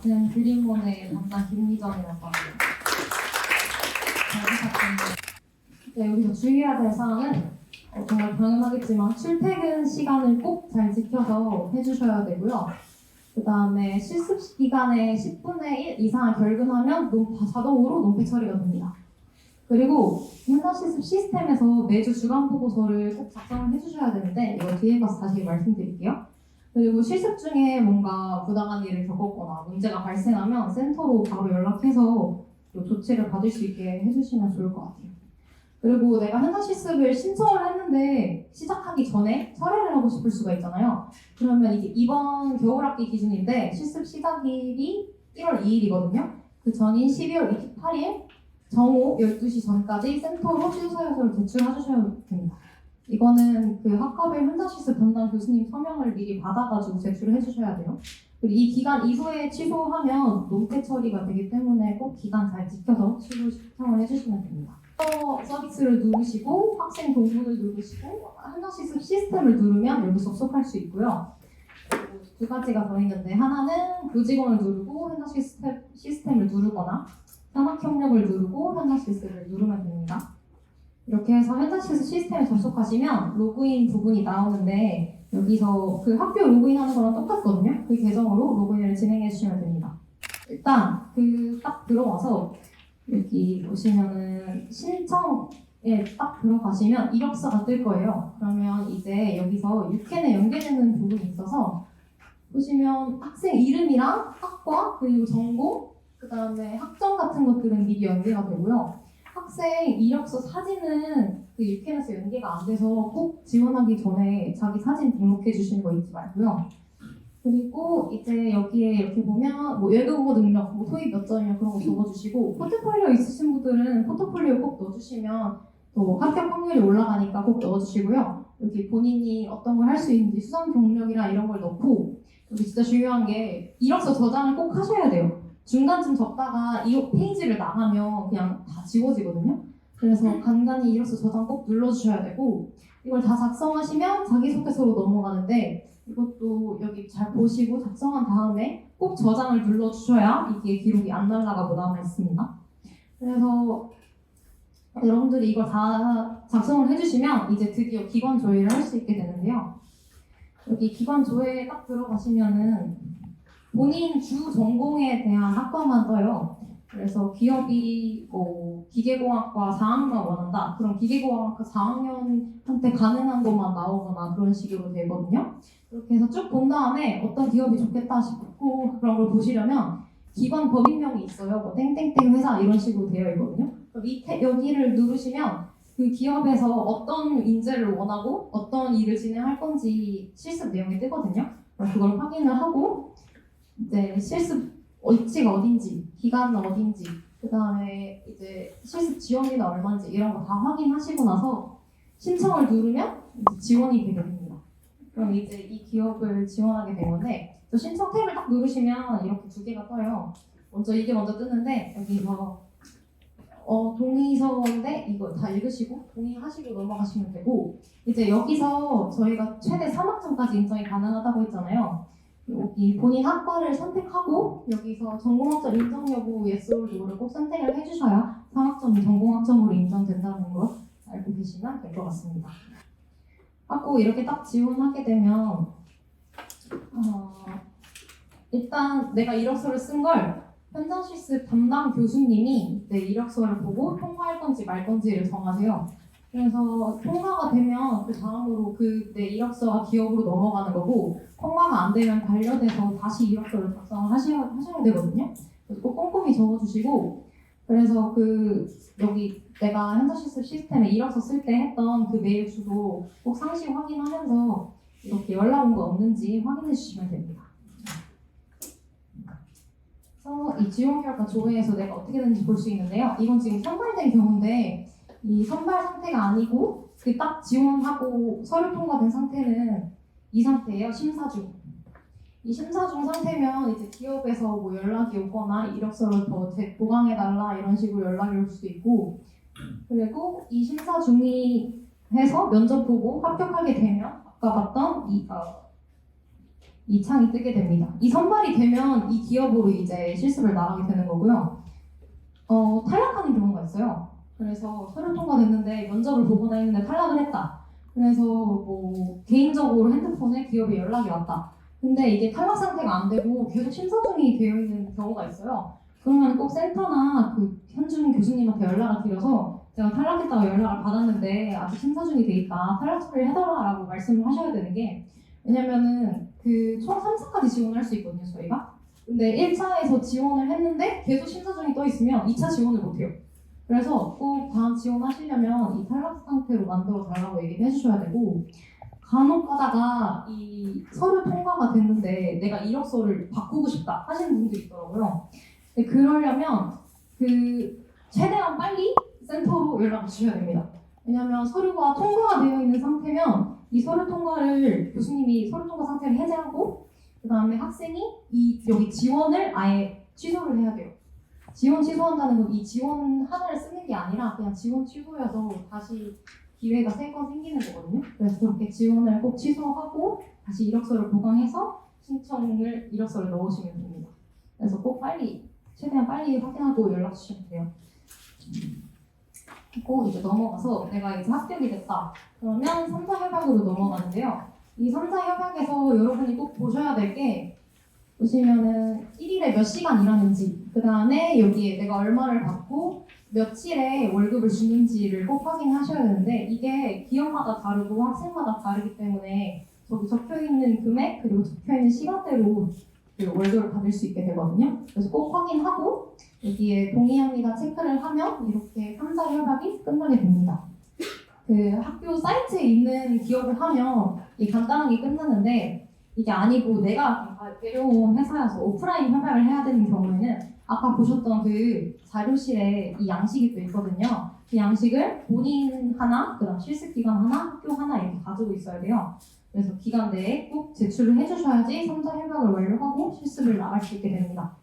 맡은 드림몬의 담당 김미정이라고 합니다. 잘 부탁드립니다. 네, 여기서 주의해야 될 사항은 정말 당연하겠지만 출퇴근 시간을 꼭 잘 지켜서 해주셔야 되고요. 그 다음에 실습 기간에 10분의 1 이상 결근하면 자동으로 논패 처리가 됩니다. 그리고 현장 실습 시스템에서 매주 주간 보고서를 꼭 작성을 해주셔야 되는데 이거 뒤에 가서 다시 말씀드릴게요. 그리고 실습 중에 뭔가 부당한 일을 겪었거나 문제가 발생하면 센터로 바로 연락해서 조치를 받을 수 있게 해주시면 좋을 것 같아요. 그리고 내가 현장 실습을 신청을 했는데 시작하기 전에 철회를 하고 싶을 수가 있잖아요. 그러면 이게 이번 겨울학기 기준인데 실습 시작일이 1월 2일이거든요. 그 전인 12월 28일 정오 12시 전까지 센터로 취소서를 제출해주셔야 됩니다. 이거는 그 학과별 현장 실습 담당 교수님 서명을 미리 받아가지고 제출을 해주셔야 돼요. 그리고 이 기간 이후에 취소하면 논패 처리가 되기 때문에 꼭 기간 잘 지켜서 취소 신청을 해주시면 됩니다. 서비스를 누르시고 학생 동선을 누르시고 현장 실습 시스템을 누르면 여기 접속할 수 있고요. 그리고 두 가지가 더 있는데 하나는 교직원을 누르고 현장 시스템을 누르거나 산학 협력을 누르고 현장 실습을 누르면 됩니다. 이렇게 해서 현장 실습 시스템에 접속하시면 로그인 부분이 나오는데 여기서 그 학교 로그인하는 거랑 똑같거든요. 그 계정으로 로그인을 진행해 주시면 됩니다. 일단 그 딱 들어와서 여기 보시면은 신청에 딱 들어가시면 이력서가 뜰 거예요. 그러면 이제 여기서 유캔에 연계되는 부분이 있어서 보시면 학생 이름이랑 학과 그리고 전공 그 다음에 학점 같은 것들은 미리 연계가 되고요. 학생 이력서 사진은 그 유캔에서 연계가 안 돼서 꼭 지원하기 전에 자기 사진 등록해 주시는 거 잊지 말고요. 그리고 이제 여기에 이렇게 보면 뭐 외국어 능력, 뭐 토익 몇 점이면 그런 거 적어주시고 포트폴리오 있으신 분들은 포트폴리오 꼭 넣어주시면 또 합격 확률이 올라가니까 꼭 넣어주시고요. 여기 본인이 어떤 걸 할 수 있는지 수상 경력이나 이런 걸 넣고 여기 진짜 중요한 게 이력서 저장을 꼭 하셔야 돼요. 중간쯤 적다가 이 페이지를 나가면 그냥 다 지워지거든요. 그래서 간간히 이력서 저장 꼭 눌러주셔야 되고 이걸 다 작성하시면 자기소개서로 넘어가는데 이것도 여기 잘 보시고 작성한 다음에 꼭 저장을 눌러주셔야 이게 기록이 안 날아가고 남아있습니다. 그래서 여러분들이 이걸 다 작성을 해주시면 이제 드디어 기관 조회를 할 수 있게 되는데요. 여기 기관 조회에 딱 들어가시면은 본인 주 전공에 대한 학과만 떠요. 그래서 기업이 뭐 기계공학과 4학년 원한다. 그럼 기계공학과 4학년한테 가능한 것만 나오거나 그런 식으로 되거든요. 이렇게 해서 쭉 본 다음에 어떤 기업이 좋겠다 싶고 그런 걸 보시려면 기관 법인명이 있어요. 뭐 땡땡땡 회사 이런 식으로 되어 있거든요. 그럼 여기를 누르시면 그 기업에서 어떤 인재를 원하고 어떤 일을 진행할 건지 실습 내용이 뜨거든요. 그럼 그걸 확인을 하고 이제 실습 위치가 어딘지, 기간은 어딘지, 그 다음에 이제 실습 지원비는 얼마인지 이런 거 다 확인하시고 나서 신청을 누르면 이제 지원이 되게 됩니다. 그럼 이제 이 기업을 지원하게 되는데 또 신청 탭을 딱 누르시면 이렇게 두 개가 떠요. 이게 먼저 뜨는데 여기서 동의서인데 이거 다 읽으시고 동의하시고 넘어가시면 되고 이제 여기서 저희가 최대 3학점까지 인정이 가능하다고 했잖아요. 여기 본인 학과를 선택하고 여기서 전공학점 인정 여부 yes or no를 꼭 선택을 해주셔야 3학점이 전공학점으로 인정된다는 걸 알고 계시면 될 것 같습니다. 하고 이렇게 딱 지원하게 되면 일단 내가 이력서를 쓴 걸 현장 실습 담당 교수님이 내 이력서를 보고 통과할 건지 말 건지를 정하세요. 그래서 통과가 되면 그 다음으로 그 내 이력서가 기업으로 넘어가는 거고 통과가 안 되면 반려돼서 다시 이력서를 작성을 하셔야 되거든요. 그래서 꼭 꼼꼼히 적어주시고 그래서 그 여기 내가 현장 실습 시스템에 이력서 쓸 때 했던 그 메일 주소 꼭 상시 확인하면서 이렇게 연락 온 거 없는지 확인해 주시면 됩니다. 그래서 이 지원 결과 조회에서 내가 어떻게 되는지 볼 수 있는데요. 이건 지금 선발된 경우인데 이 선발 상태가 아니고 그 딱 지원하고 서류 통과된 상태는 이 상태예요. 심사 중. 이 심사 중 상태면 이제 기업에서 뭐 연락이 오거나 이력서를 더 보강해달라 이런 식으로 연락이 올 수도 있고 그리고 이 심사 중이 해서 면접 보고 합격하게 되면 아까 봤던 이 창이 뜨게 됩니다. 이 선발이 되면 이 기업으로 이제 실습을 나가게 되는 거고요. 탈락하는 경우가 있어요. 그래서 서류 통과됐는데 면접을 보거나 했는데 탈락을 했다. 그래서 뭐 개인적으로 핸드폰에 기업에 연락이 왔다. 근데 이게 탈락 상태가 안 되고 계속 심사 중이 되어 있는 경우가 있어요. 그러면 꼭 센터나 그 현준 교수님한테 연락을 드려서 제가 탈락했다고 연락을 받았는데 아직 심사 중이 돼 있다. 탈락 처리를 해달라고 말씀을 하셔야 되는 게, 왜냐면은 그 총 3차까지 지원할 수 있거든요, 저희가. 근데 1차에서 지원을 했는데 계속 심사 중이 떠 있으면 2차 지원을 못 해요. 그래서 꼭 다음 지원하시려면 이 탈락 상태로 만들어 달라고 얘기를 해주셔야 되고, 간혹 가다가 이 서류 통과가 됐는데 내가 이력서를 바꾸고 싶다 하시는 분들이 있더라고요. 근데 그러려면 최대한 빨리 센터로 연락을 주셔야 됩니다. 왜냐하면 서류가 통과가 되어 있는 상태면 이 서류 통과를 교수님이 서류 통과 상태를 해제하고, 그 다음에 학생이 여기 지원을 아예 취소를 해야 돼요. 지원 취소한다는 건 이 지원 하나를 쓰는 게 아니라 그냥 지원 취소여서 다시 기회가 3번 생기는 거거든요. 그래서 그렇게 지원을 꼭 취소하고 다시 이력서를 보강해서 신청을 이력서를 넣으시면 됩니다. 그래서 꼭 최대한 빨리 확인하고 연락 주시면 돼요. 그리고 이제 넘어가서 내가 이제 합격이 됐다. 그러면 3자 협약으로 넘어가는데요. 이 3자 협약에서 여러분이 꼭 보셔야 될 게, 보시면은 1일에 몇 시간 일하는지, 그 다음에 여기에 내가 얼마를 받고 며칠에 월급을 주는지를 꼭 확인하셔야 되는데, 이게 기업마다 다르고 학생마다 다르기 때문에 저기 적혀있는 금액 그리고 적혀있는 시간대로 그 월급을 받을 수 있게 되거든요. 그래서 꼭 확인하고 여기에 동의합니다 체크를 하면 이렇게 3자 협약이 끝나게 됩니다. 그 학교 사이트에 있는 기업을 하면 이게 간단하게 끝나는데, 이게 아니고 내가 데려온 회사여서 오프라인 협약을 해야 되는 경우에는 아까 보셨던 그 자료실에 이 양식이 또 있거든요. 그 양식을 본인 하나, 그다음 실습 기간 하나, 학교 하나 이렇게 가지고 있어야 돼요. 그래서 기간 내에 꼭 제출을 해주셔야지 3자 협약을 완료하고 실습을 나갈 수 있게 됩니다.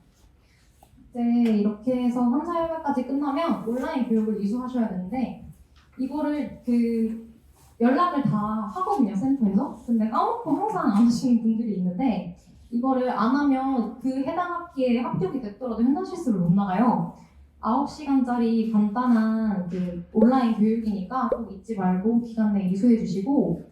이제 이렇게 해서 3자 협약까지 끝나면 온라인 교육을 이수하셔야 되는데, 이거를 연락을 다 하거든요, 센터에서. 근데 까먹고 항상 안 하시는 분들이 있는데, 이거를 안 하면 그 해당 학기에 합격이 됐더라도 현장 실습을 못 나가요. 9시간짜리 간단한 온라인 교육이니까 꼭 잊지 말고 기간 내에 이수해 주시고,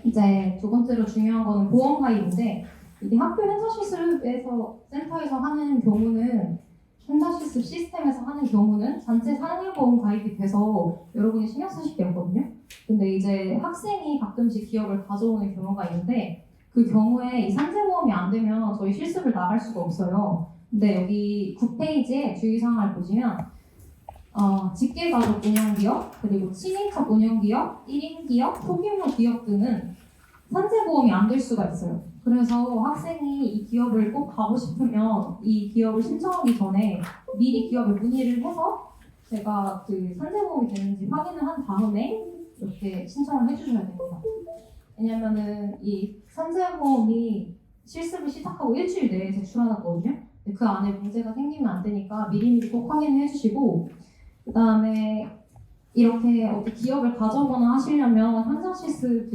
이제 두 번째로 중요한 거는 보험 가입인데, 이게 학교 현장 실습에서 센터에서 하는 경우는, 현장 실습 시스템에서 하는 경우는 단체 상해보험 가입이 돼서 여러분이 신경 쓰실 게 없거든요. 근데 이제 학생이 가끔씩 기업을 가져오는 경우가 있는데, 그 경우에 이 상세보험이 안 되면 저희 실습을 나갈 수가 없어요. 근데 여기 9페이지에 주의사항을 보시면 직계가족 운영기업, 그리고 친인척 운영기업, 1인 기업, 소규모 기업 등은 상세보험이 안 될 수가 있어요. 그래서 학생이 이 기업을 꼭 가고 싶으면 이 기업을 신청하기 전에 미리 기업에 문의를 해서 제가 상세보험이 되는지 확인을 한 다음에 이렇게 신청을 해주셔야 됩니다. 왜냐면은 이 상세보험이 실습을 시작하고 일주일 내에 제출하거든요. 그 안에 문제가 생기면 안 되니까 미리미리 꼭 확인해 주시고, 그 다음에 이렇게 어디 기업을 가져오거나 하시려면 현장 실습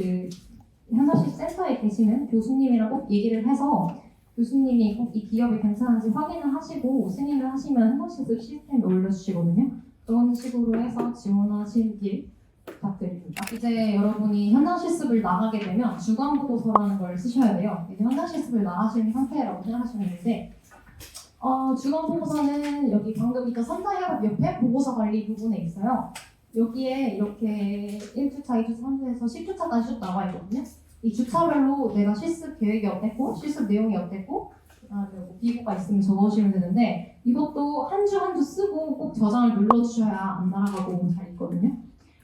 센터에 계시는 교수님이랑 꼭 얘기를 해서 교수님이 꼭 이 기업이 괜찮은지 확인을 하시고 승인을 하시면 현장 실습 시스템에 올려주시거든요. 그런 식으로 해서 지원하시길 부탁드립니다. 이제 여러분이 현장 실습을 나가게 되면 주간 보고서라는 걸 쓰셔야 돼요. 이제 현장 실습을 나가시는 상태라고 생각하시면 되는데, 주간 보고서는 여기 방금 있던 3자 협약 옆에 보고서 관리 부분에 있어요. 여기에 이렇게 1주차, 2주차, 3주에서 10주차까지 쭉 나와 있거든요. 이 주차별로 내가 실습 계획이 어땠고, 실습 내용이 어땠고, 그다음에 뭐 비고가 있으면 적어주시면 되는데, 이것도 한 주 한 주 쓰고 꼭 저장을 눌러주셔야 안 날아가고 잘 있거든요.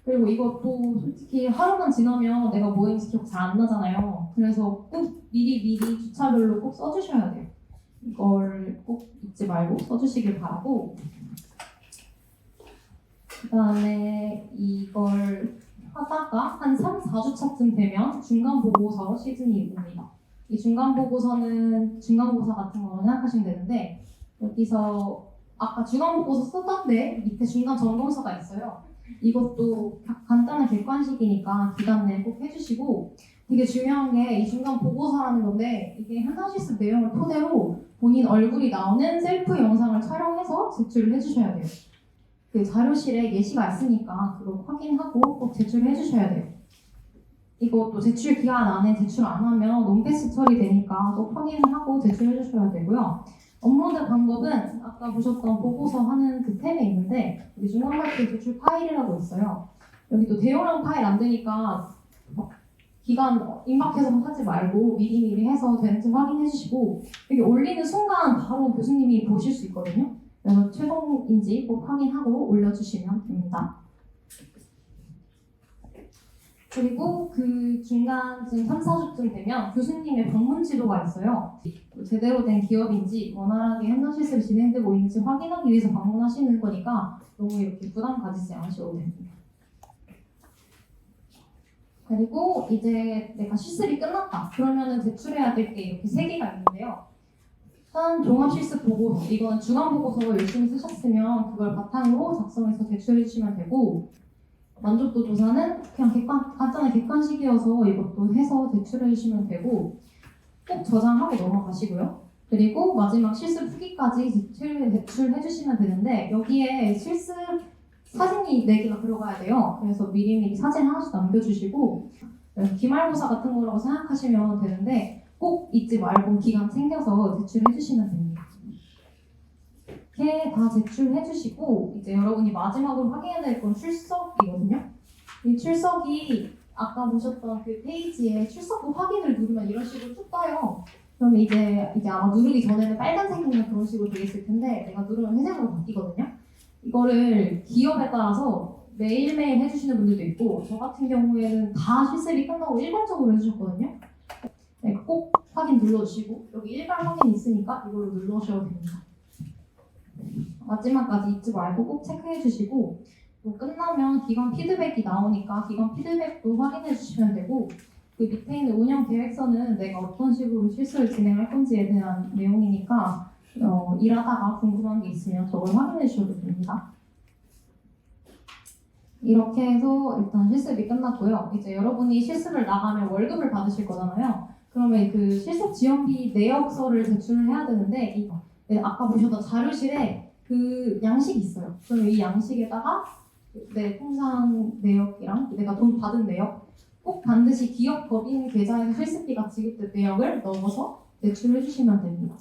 그리고 이것도 솔직히 하루만 지나면 내가 뭐 했는지 기억 잘 안 나잖아요. 그래서 꼭 미리 주차별로 꼭 써주셔야 돼요. 이걸 꼭 잊지 말고 써주시길 바라고, 그 다음에 이걸 하다가 한 3, 4주차쯤 되면 중간보고서 시즌이 옵니다. 이 중간보고서는 중간고사 같은 거로 생각하시면 되는데, 여기서 아까 중간보고서 썼던데 밑에 중간 점검서가 있어요. 이것도 간단한 객관식이니까 기간 내에 꼭 해주시고, 되게 중요한 게 이 중간 보고서라는 건데 이게 현장 실습 내용을 토대로 본인 얼굴이 나오는 셀프 영상을 촬영해서 제출을 해주셔야 돼요. 그 자료실에 예시가 있으니까 그거 확인하고 꼭 제출해 주셔야 돼요. 이거 또 제출 기간 안에 제출 안 하면 논패스 처리되니까 꼭 확인을 하고 제출해 주셔야 되고요. 업로드 방법은 아까 보셨던 보고서 하는 그 탭에 있는데 여기 중간발표 제출 파일이라고 있어요. 여기 또 대용량 파일 안 되니까 기간 임박해서 하지 말고 미리미리 해서 되는지 확인해 주시고 여기 올리는 순간 바로 교수님이 보실 수 있거든요. 그래서 최종인지 꼭 확인하고 올려주시면 됩니다. 그리고 그 중간쯤 3, 4주쯤 되면 교수님의 방문 지도가 있어요. 제대로 된 기업인지 원활하게 현장 실습이 진행되고 있는지 확인하기 위해서 방문하시는 거니까 너무 이렇게 부담 가지지 않으셔도 됩니다. 그리고 이제 내가 실습이 끝났다. 그러면은 제출해야 될 게 이렇게 3개가 있는데요. 일단 종합실습 보고서, 이거는 주간 보고서 열심히 쓰셨으면 그걸 바탕으로 작성해서 제출해 주시면 되고 만족도 조사는 그냥 간단한 객관식이어서 이것도 해서 제출해 주시면 되고 꼭 저장하고 넘어가시고요. 그리고 마지막 실습 후기까지 제출해 주시면 되는데 여기에 실습 사진이 4개가 들어가야 돼요. 그래서 미리미리 사진 하나씩 남겨주시고 기말고사 같은 거라고 생각하시면 되는데 꼭 잊지 말고 기간 챙겨서 제출해 주시면 됩니다. 이렇게 다 제출해 주시고 이제 여러분이 마지막으로 확인해야 될 건 출석이거든요. 이 출석이 아까 보셨던 그 페이지에 출석부 확인을 누르면 이런 식으로 쭉 떠요. 그러면 이제 아마 누르기 전에는 빨간색이나 그런 식으로 되어 있을 텐데 내가 누르면 회색으로 바뀌거든요. 이거를 기업에 따라서 매일매일 해주시는 분들도 있고 저 같은 경우에는 다 실습이 끝나고 일괄적으로 해주셨거든요. 네, 꼭 확인 눌러주시고 여기 일괄 확인 있으니까 이걸로 눌러주셔도 됩니다. 마지막까지 잊지 말고 꼭 체크해 주시고 또 끝나면 기관 피드백이 나오니까 기관 피드백도 확인해 주시면 되고 그 밑에 있는 운영 계획서는 내가 어떤 식으로 실습을 진행할 건지에 대한 내용이니까 일하다가 궁금한 게 있으면 저걸 확인해 주셔도 됩니다. 이렇게 해서 일단 실습이 끝났고요. 이제 여러분이 실습을 나가면 월급을 받으실 거잖아요. 그러면 그 실습 지원비 내역서를 제출을 해야 되는데 아까 보셨던 자료실에 그 양식이 있어요. 그럼 이 양식에다가 내 통장 내역이랑 내가 돈 받은 내역 꼭 반드시 기업 법인 계좌에서 실습비가 지급된 내역을 넣어서 제출해 주시면 됩니다.